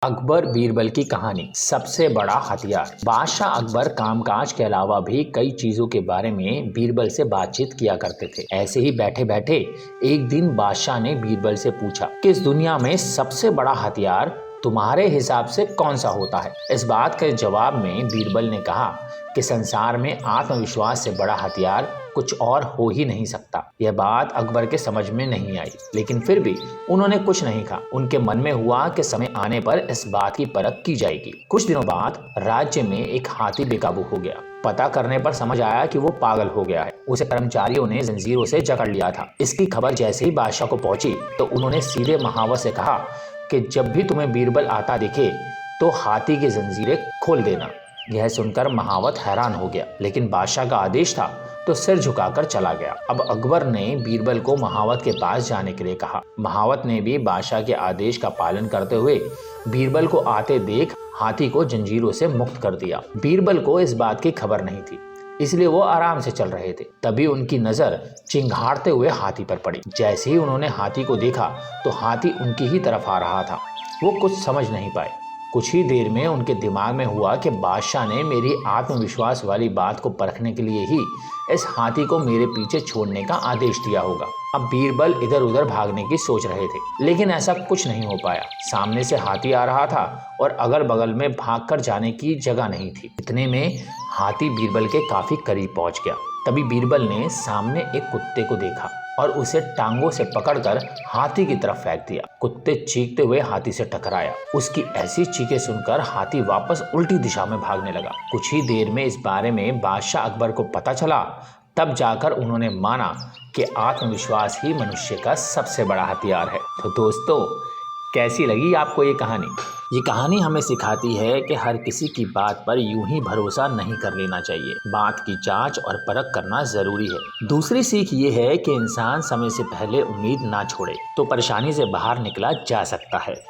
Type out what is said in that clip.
अकबर बीरबल की कहानी। सबसे बड़ा हथियार। बादशाह अकबर कामकाज के अलावा भी कई चीजों के बारे में बीरबल से बातचीत किया करते थे। ऐसे ही बैठे बैठे एक दिन बादशाह ने बीरबल से पूछा कि इस दुनिया में सबसे बड़ा हथियार तुम्हारे हिसाब से कौन सा होता है। इस बात के जवाब में बीरबल ने कहा कि संसार में आत्मविश्वास से बड़ा हथियार कुछ और हो ही नहीं सकता। यह बात अकबर के समझ में नहीं आई, लेकिन फिर भी उन्होंने कुछ नहीं कहा। उनके मन में हुआ कि समय आने पर इस बात की परख की जाएगी। कुछ दिनों बाद राज्य में एक हाथी बेकाबू हो गया। पता करने पर समझ आया कि वो पागल हो गया है। उसे कर्मचारियों ने जंजीरों से जकड़ लिया था। इसकी खबर जैसे ही बादशाह को पहुंची तो उन्होंने सीधे महावर से कहा कि जब भी तुम्हें बीरबल आता दिखे तो हाथी की जंजीरें खोल देना। यह सुनकर महावत हैरान हो गया, लेकिन बादशाह का आदेश था तो सिर झुकाकर चला गया। अब अकबर ने बीरबल को महावत के पास जाने के लिए कहा। महावत ने भी बादशाह के आदेश का पालन करते हुए बीरबल को आते देख हाथी को जंजीरों से मुक्त कर दिया। बीरबल को इस बात की खबर नहीं थी, इसलिए वो आराम से चल रहे थे। तभी उनकी नजर चिंघाड़ते हुए हाथी पर पड़ी। जैसे ही उन्होंने हाथी को देखा तो हाथी उनकी ही तरफ आ रहा था। वो कुछ समझ नहीं पाए। कुछ ही देर में उनके दिमाग में हुआ कि बादशाह ने मेरी आत्मविश्वास वाली बात को परखने के लिए ही इस हाथी को मेरे पीछे छोड़ने का आदेश दिया होगा। अब बीरबल इधर उधर भागने की सोच रहे थे, लेकिन ऐसा कुछ नहीं हो पाया। सामने से हाथी आ रहा था और अगल बगल में भागकर जाने की जगह नहीं थी। इतने में हाथी बीरबल के काफी करीब पहुंच गया। तभी बीरबल ने सामने एक कुत्ते को देखा और उसे टांगों से पकड़कर हाथी की तरफ फेंक दिया। कुत्ते चीखते हुए हाथी से टकराया। उसकी ऐसी चीखें सुनकर हाथी वापस उल्टी दिशा में भागने लगा। कुछ ही देर में इस बारे में बादशाह अकबर को पता चला। तब जाकर उन्होंने माना कि आत्मविश्वास ही मनुष्य का सबसे बड़ा हथियार है। तो दोस्तों, कैसी लगी आपको ये कहानी? ये कहानी हमें सिखाती है कि हर किसी की बात पर यूं ही भरोसा नहीं कर लेना चाहिए। बात की जांच और परख करना जरूरी है। दूसरी सीख ये है कि इंसान समय से पहले उम्मीद ना छोड़े तो परेशानी से बाहर निकला जा सकता है।